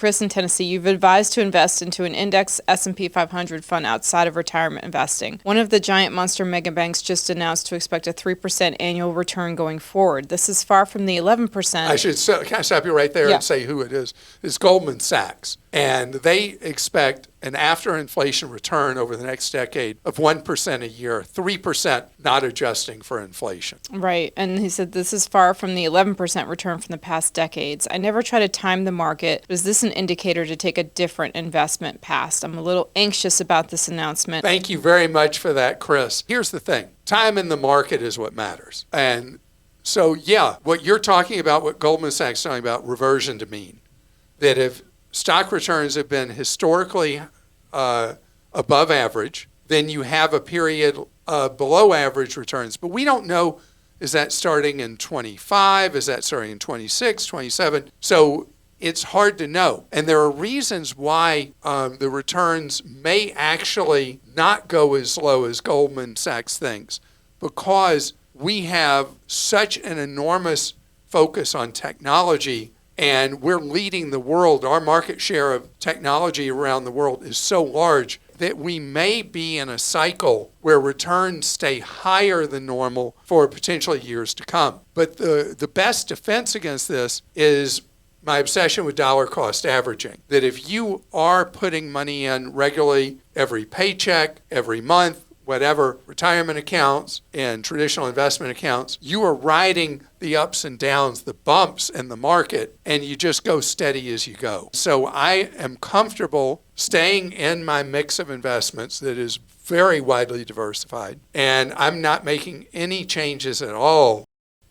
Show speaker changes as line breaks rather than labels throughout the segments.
Chris in Tennessee, you've advised to invest into an index S&P 500 fund outside of retirement investing. One of the giant monster mega banks just announced to expect a 3% annual return going forward. This is far from the 11%.
Can I stop you right there and say who it is? It's Goldman Sachs. And they expect an after-inflation return over the next decade of 1% a year, 3% not adjusting for inflation.
Right. And he said this is far from the 11% return from the past decades. I never try to time the market. Is this an indicator to take a different investment path? I'm a little anxious about this announcement.
Thank you very much for that, Chris. Here's the thing. Time in the market is what matters. And so, what you're talking about, what Goldman Sachs is talking about, reversion to mean. That if stock returns have been historically above average, then you have a period below average returns. But we don't know, is that starting in 25? Is that starting in 26, 27? So it's hard to know. And there are reasons why the returns may actually not go as low as Goldman Sachs thinks, because we have such an enormous focus on technology, and we're leading the world. Our market share of technology around the world is so large that we may be in a cycle where returns stay higher than normal for potentially years to come. But the best defense against this is my obsession with dollar cost averaging. That if you are putting money in regularly, every paycheck, every month, whatever, retirement accounts and traditional investment accounts, you are riding the ups and downs, the bumps in the market, and you just go steady as you go. So I am comfortable staying in my mix of investments that is very widely diversified, and I'm not making any changes at all.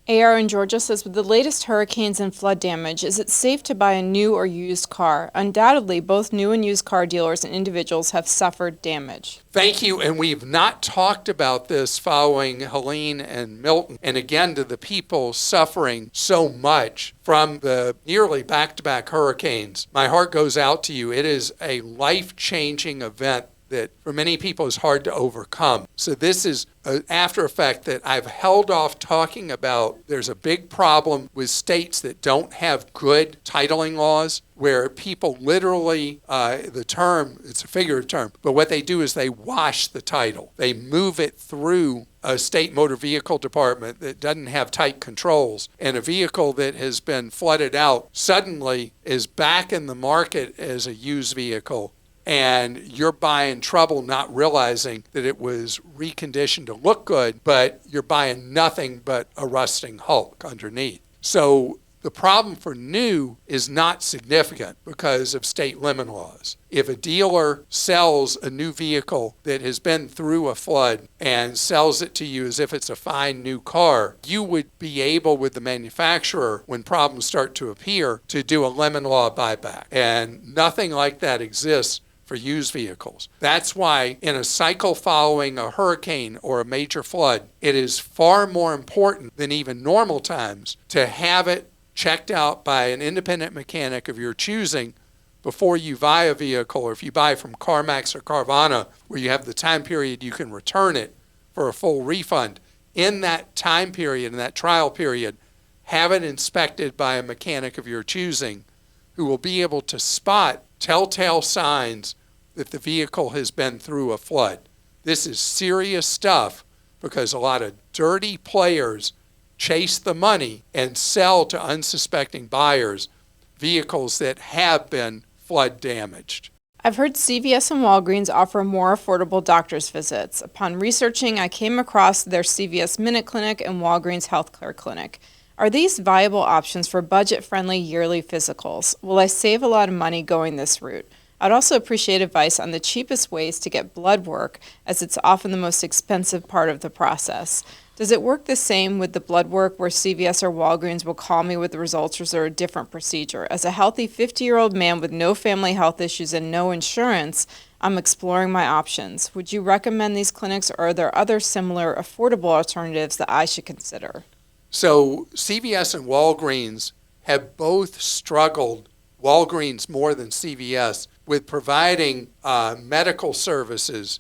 AR in Georgia says, with the latest hurricanes and flood damage, is it safe to buy a new or used car? Undoubtedly, both new and used car dealers and individuals have suffered damage.
Thank you. And we've not talked about this following Helene and Milton. And again, to the people suffering so much from the nearly back-to-back hurricanes, my heart goes out to you. It is a life-changing event that for many people is hard to overcome. So this is an after effect that I've held off talking about. There's a big problem with states that don't have good titling laws, where people literally, the term, it's a figurative term, but what they do is they wash the title. They move it through a state motor vehicle department that doesn't have tight controls, and a vehicle that has been flooded out suddenly is back in the market as a used vehicle. And you're buying trouble not realizing that it was reconditioned to look good, but you're buying nothing but a rusting hulk underneath. So the problem for new is not significant because of state limit laws. If a dealer sells a new vehicle that has been through a flood and sells it to you as if it's a fine new car, you would be able, with the manufacturer, when problems start to appear, to do a lemon law buyback. And nothing like that exists for used vehicles. That's why in a cycle following a hurricane or a major flood, it is far more important than even normal times to have it checked out by an independent mechanic of your choosing before you buy a vehicle, or if you buy from CarMax or Carvana, where you have the time period you can return it for a full refund. In that time period, in that trial period, have it inspected by a mechanic of your choosing who will be able to spot telltale signs that the vehicle has been through a flood. This is serious stuff because a lot of dirty players chase the money and sell to unsuspecting buyers vehicles that have been flood damaged.
I've heard CVS and Walgreens offer more affordable doctor's visits. Upon researching, I came across their CVS Minute Clinic and Walgreens Healthcare Clinic. Are these viable options for budget-friendly yearly physicals? Will I save a lot of money going this route? I'd also appreciate advice on the cheapest ways to get blood work, as it's often the most expensive part of the process. Does it work the same with the blood work where CVS or Walgreens will call me with the results, or is there a different procedure? As a healthy 50-year-old man with no family health issues and no insurance, I'm exploring my options. Would you recommend these clinics, or are there other similar affordable alternatives that I should consider?
So CVS and Walgreens have both struggled, Walgreens more than CVS, with providing medical services,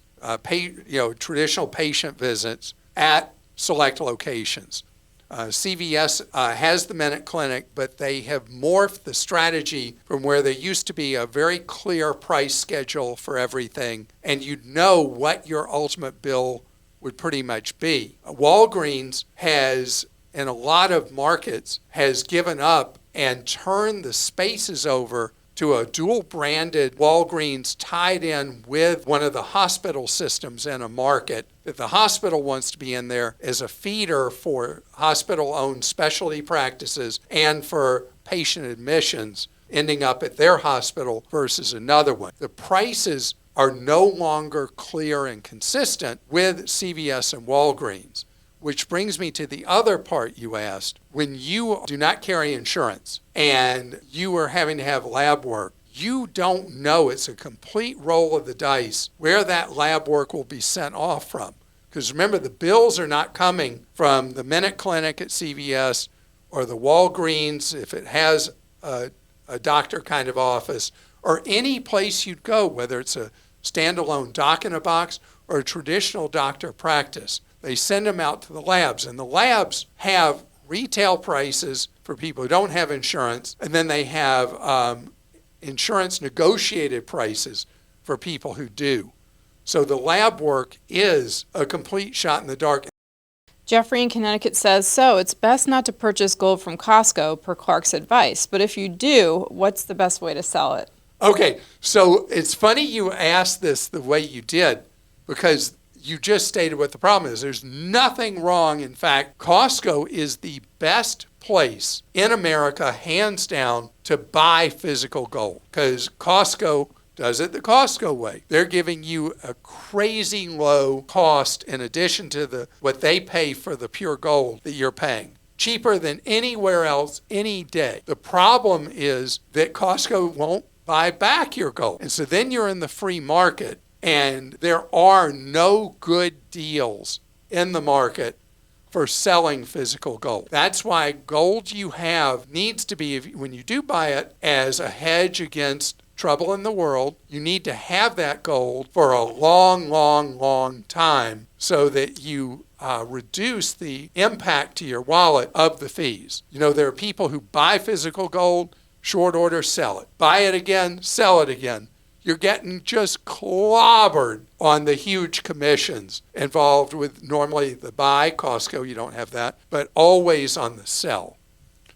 traditional patient visits at select locations. CVS has the Minute Clinic, but they have morphed the strategy from where there used to be a very clear price schedule for everything, and you'd know what your ultimate bill would pretty much be. Walgreens has, in a lot of markets, has given up and turned the spaces over to a dual-branded Walgreens tied in with one of the hospital systems in a market that the hospital wants to be in there as a feeder for hospital-owned specialty practices and for patient admissions ending up at their hospital versus another one. The prices are no longer clear and consistent with CVS and Walgreens. Which brings me to the other part you asked. When you do not carry insurance and you are having to have lab work, you don't know, it's a complete roll of the dice where that lab work will be sent off from. Because remember, the bills are not coming from the Minute Clinic at CVS or the Walgreens, if it has a doctor kind of office, or any place you'd go, whether it's a standalone doc in a box or a traditional doctor practice. They send them out to the labs, and the labs have retail prices for people who don't have insurance, and then they have insurance negotiated prices for people who do. So the lab work is a complete shot in the dark.
Jeffrey in Connecticut says, so it's best not to purchase gold from Costco per Clark's advice, but if you do, what's the best way to sell it?
Okay, so it's funny you asked this the way you did, because you just stated what the problem is. There's nothing wrong. In fact, Costco is the best place in America, hands down, to buy physical gold, because Costco does it the Costco way. They're giving you a crazy low cost in addition to what they pay for the pure gold that you're paying. Cheaper than anywhere else any day. The problem is that Costco won't buy back your gold. And so then you're in the free market. And there are no good deals in the market for selling physical gold. That's why gold you have needs to be, when you do buy it, as a hedge against trouble in the world. You need to have that gold for a long, long, long time so that you reduce the impact to your wallet of the fees. You know, there are people who buy physical gold, short order, sell it. Buy it again, sell it again. You're getting just clobbered on the huge commissions involved with normally the buy. Costco, you don't have that, but always on the sell.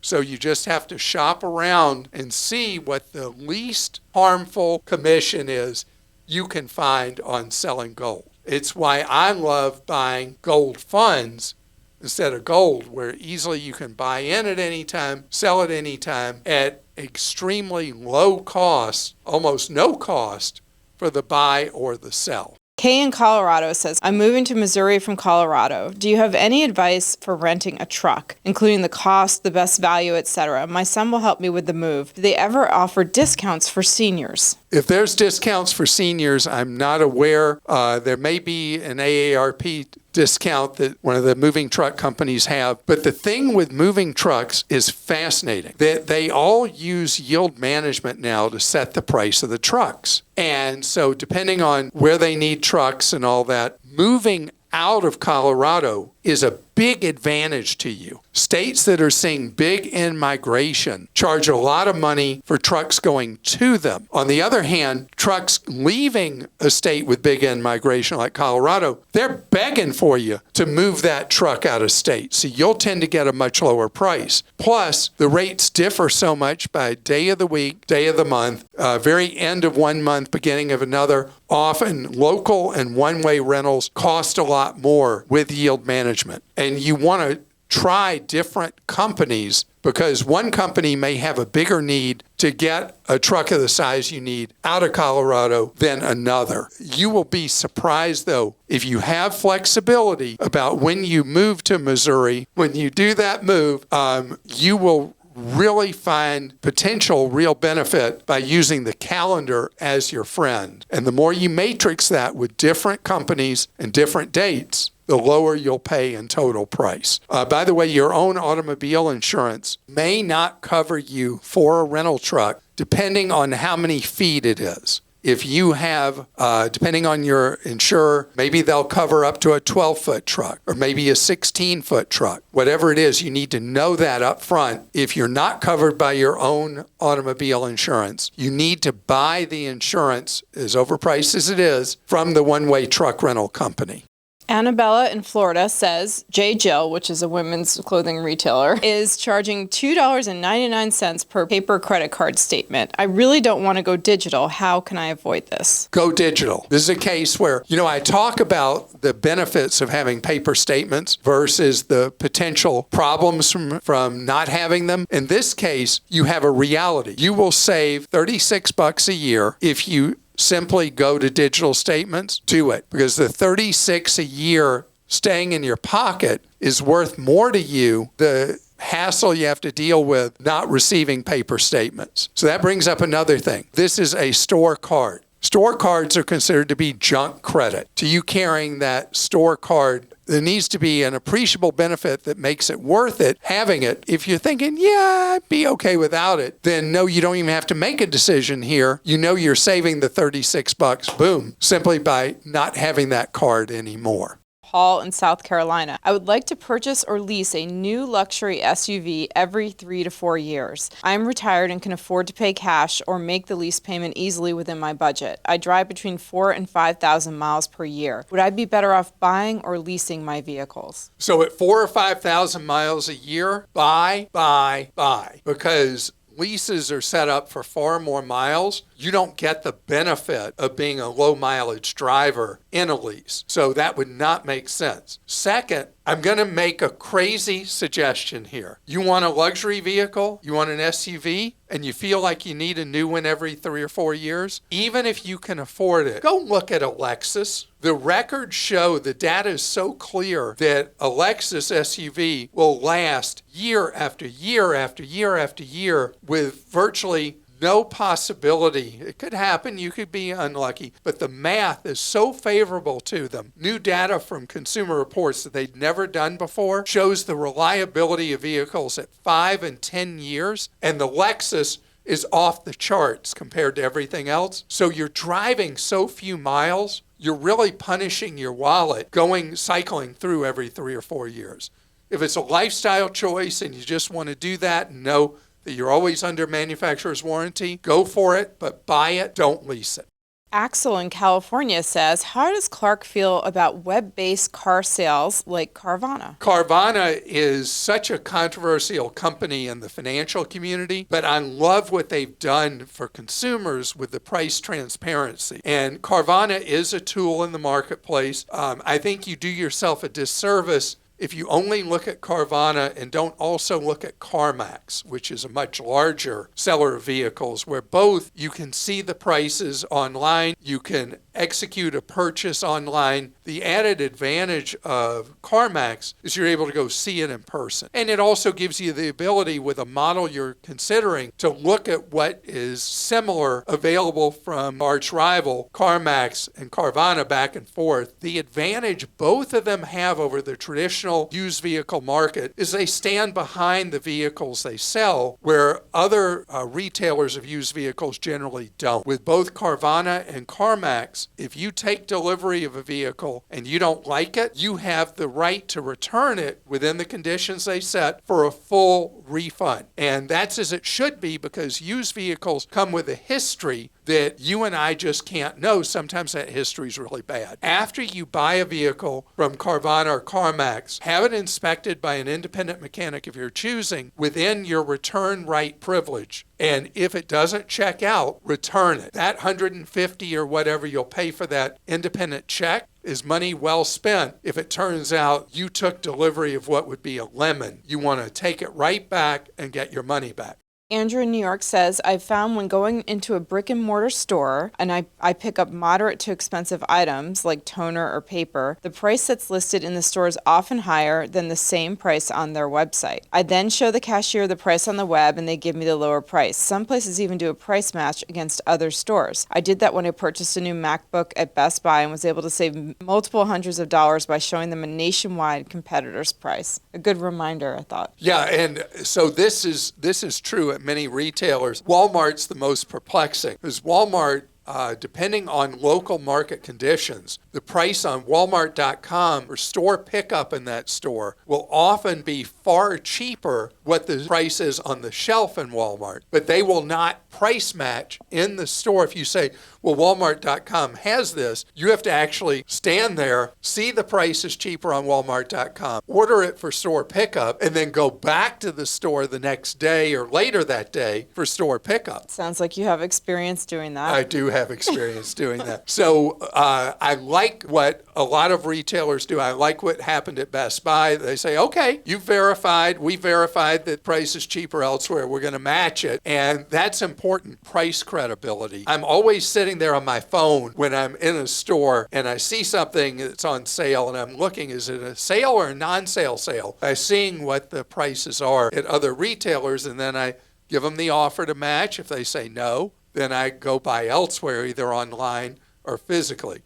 So you just have to shop around and see what the least harmful commission is you can find on selling gold. It's why I love buying gold funds instead of gold, where easily you can buy in at any time, sell at any time at extremely low cost, almost no cost for the buy or the sell.
Kay in Colorado says, I'm moving to Missouri from Colorado. Do you have any advice for renting a truck, including the cost, the best value, etc.? My son will help me with the move. Do they ever offer discounts for seniors?
If there's discounts for seniors, I'm not aware. There may be an AARP discount that one of the moving truck companies have. But the thing with moving trucks is fascinating. They all use yield management now to set the price of the trucks. And so depending on where they need trucks and all that, moving out of Colorado is a big advantage to you. States that are seeing big in-migration charge a lot of money for trucks going to them. On the other hand, trucks leaving a state with big in-migration like Colorado, they're begging for you to move that truck out of state. So you'll tend to get a much lower price. Plus, the rates differ so much by day of the week, day of the month, very end of one month, beginning of another. Often local and one-way rentals cost a lot more with yield management. And you want to try different companies because one company may have a bigger need to get a truck of the size you need out of Colorado than another. You will be surprised, though, if you have flexibility about when you move to Missouri. When you do that move, you will really find potential real benefit by using the calendar as your friend. And the more you matrix that with different companies and different dates, the lower you'll pay in total price. By the way, your own automobile insurance may not cover you for a rental truck depending on how many feet it is. if you have, depending on your insurer, maybe they'll cover up to a 12-foot truck or maybe a 16-foot truck. Whatever it is, you need to know that up front. If you're not covered by your own automobile insurance, you need to buy the insurance, as overpriced as it is, from the one-way truck rental company.
Annabella in Florida says J. Jill, which is a women's clothing retailer, is charging $2.99 per paper credit card statement. I really don't want to go digital. How can I avoid this?
Go digital. This is a case where, I talk about the benefits of having paper statements versus the potential problems from not having them. In this case, you have a reality. You will save $36 a year if you simply go to digital statements. Do it, because the $36 a year staying in your pocket is worth more to you the hassle you have to deal with not receiving paper statements. So that brings up another thing. This is a store card. Store cards are considered to be junk credit. To you carrying that store card, there needs to be an appreciable benefit that makes it worth it having it. If you're thinking, yeah, I'd be okay without it, then no, you don't even have to make a decision here. You know you're saving the $36, boom, simply by not having that card anymore.
Paul in South Carolina. I would like to purchase or lease a new luxury SUV every 3 to 4 years. I'm retired and can afford to pay cash or make the lease payment easily within my budget. I drive between 4,000 and 5,000 miles per year. Would I be better off buying or leasing my vehicles?
So at 4,000 or 5,000 miles a year, buy, because leases are set up for far more miles. You don't get the benefit of being a low mileage driver in a lease. So that would not make sense. Second, I'm going to make a crazy suggestion here. You want a luxury vehicle, you want an SUV, and you feel like you need a new one every 3 or 4 years, even if you can afford it, go look at a Lexus. The records show, the data is so clear that a Lexus SUV will last year after year after year after year with virtually no possibility. It could happen. You could be unlucky. But the math is so favorable to them. New data from Consumer Reports that they'd never done before shows the reliability of vehicles at 5 and 10 years. And the Lexus is off the charts compared to everything else. So you're driving so few miles, you're really punishing your wallet cycling through every 3 or 4 years. If it's a lifestyle choice and you just want to do that and know that you're always under manufacturer's warranty, go for it, but buy it, don't lease it.
Axel in California says, how does Clark feel about web-based car sales like Carvana?
Carvana is such a controversial company in the financial community, but I love what they've done for consumers with the price transparency. And Carvana is a tool in the marketplace. I think you do yourself a disservice if you only look at Carvana and don't also look at CarMax, which is a much larger seller of vehicles, where both you can see the prices online, you can execute a purchase online. The added advantage of CarMax is you're able to go see it in person. And it also gives you the ability with a model you're considering to look at what is similar available from arch rival CarMax and Carvana back and forth. The advantage both of them have over the traditional used vehicle market is they stand behind the vehicles they sell, where other retailers of used vehicles generally don't. With both Carvana and CarMax, if you take delivery of a vehicle and you don't like it, you have the right to return it within the conditions they set for a full refund. And that's as it should be, because used vehicles come with a history that you and I just can't know. Sometimes that history is really bad. After you buy a vehicle from Carvana or CarMax, have it inspected by an independent mechanic if you're choosing within your return right privilege. And if it doesn't check out, return it. That $150 or whatever you'll pay for that independent check is money well spent. If it turns out you took delivery of what would be a lemon, you want to take it right back and get your money back.
Andrew in New York says, I've found when going into a brick and mortar store and I pick up moderate to expensive items like toner or paper, the price that's listed in the store is often higher than the same price on their website. I then show the cashier the price on the web and they give me the lower price. Some places even do a price match against other stores. I did that when I purchased a new MacBook at Best Buy and was able to save multiple hundreds of dollars by showing them a nationwide competitor's price. A good reminder, I thought.
Yeah, and so this is true at many retailers. Walmart's the most perplexing, because Walmart depending on local market conditions, the price on Walmart.com or store pickup in that store will often be far cheaper what the price is on the shelf in Walmart, but they will not price match in the store. If you say, well, Walmart.com has this, you have to actually stand there, see the price is cheaper on Walmart.com, order it for store pickup, and then go back to the store the next day or later that day for store pickup.
Sounds like you have experience doing that.
I do have experience doing that. So I like what a lot of retailers do. I like what happened at Best Buy. They say, okay, we verified that price is cheaper elsewhere. We're going to match it. And that's important, price credibility. I'm always sitting there on my phone when I'm in a store and I see something that's on sale and I'm looking, is it a sale or a non-sale sale? By seeing what the prices are at other retailers, and then I give them the offer to match. If they say no, then I go buy elsewhere, either online or physically.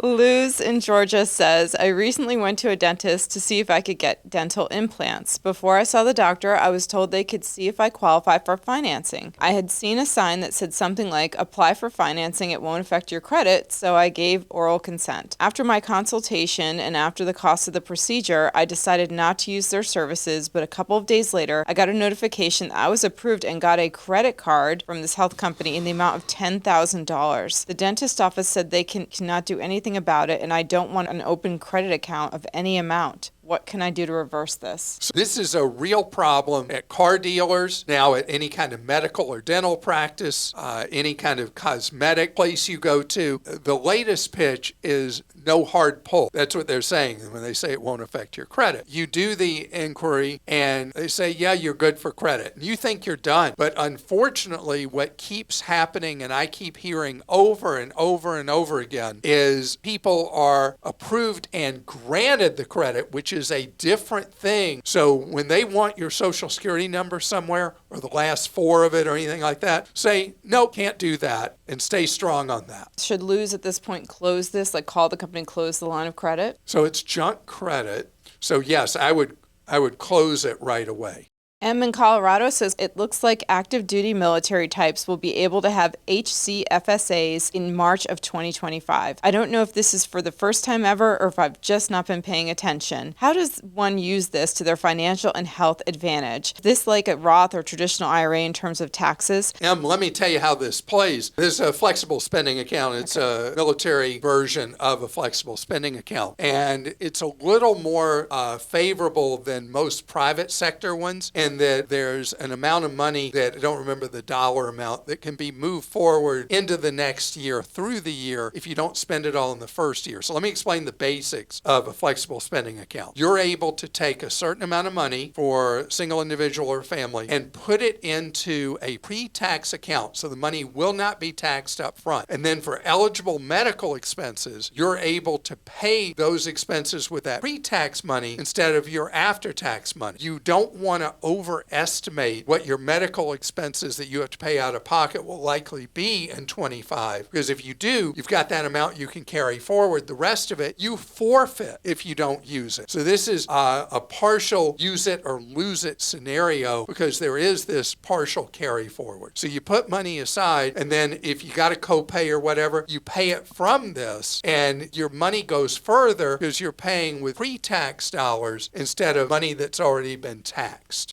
Luz in Georgia says, I recently went to a dentist to see if I could get dental implants. Before I saw the doctor, I was told they could see if I qualify for financing. I had seen a sign that said something like, apply for financing, it won't affect your credit, so I gave oral consent. After my consultation and after the cost of the procedure, I decided not to use their services, but a couple of days later, I got a notification that I was approved and got a credit card from this health company in the amount of $10,000. The dentist office said they cannot do anything about it, and I don't want an open credit account of any amount. What can I do to reverse this?
So this is a real problem at car dealers, now at any kind of medical or dental practice, any kind of cosmetic place you go to. The latest pitch is no hard pull. That's what they're saying when they say it won't affect your credit. You do the inquiry and they say, yeah, you're good for credit. You think you're done. But unfortunately, what keeps happening, and I keep hearing over and over and over again, is people are approved and granted the credit, which is a different thing. So when they want your social security number somewhere, or the last four of it or anything like that, say, no, can't do that, and stay strong on that.
Should Luz at this point close this, like call the company and close the line of credit?
So it's junk credit. So yes, I would close it right away.
M in Colorado says it looks like active duty military types will be able to have HCFSAs in March of 2025. I don't know if this is for the first time ever or if I've just not been paying attention. How does one use this to their financial and health advantage? Is this like a Roth or traditional IRA in terms of taxes?
Let me tell you how this plays. This is a flexible spending account. It's a military version of a flexible spending account. And it's a little more favorable than most private sector ones, and that there's an amount of money that I don't remember the dollar amount that can be moved forward into the next year through the year if you don't spend it all in the first year. So let me explain the basics of a flexible spending account. You're able to take a certain amount of money for a single individual or family and put it into a pre-tax account, so the money will not be taxed up front. And then for eligible medical expenses, you're able to pay those expenses with that pre-tax money instead of your after-tax money. You don't want to overestimate what your medical expenses that you have to pay out of pocket will likely be in 25, because if you do, you've got that amount you can carry forward. The rest of it you forfeit if you don't use it. So this is a partial use it or lose it scenario, because there is this partial carry forward. So you put money aside, and then if you got a copay or whatever, you pay it from this, and your money goes further because you're paying with pre-tax dollars instead of money that's already been taxed.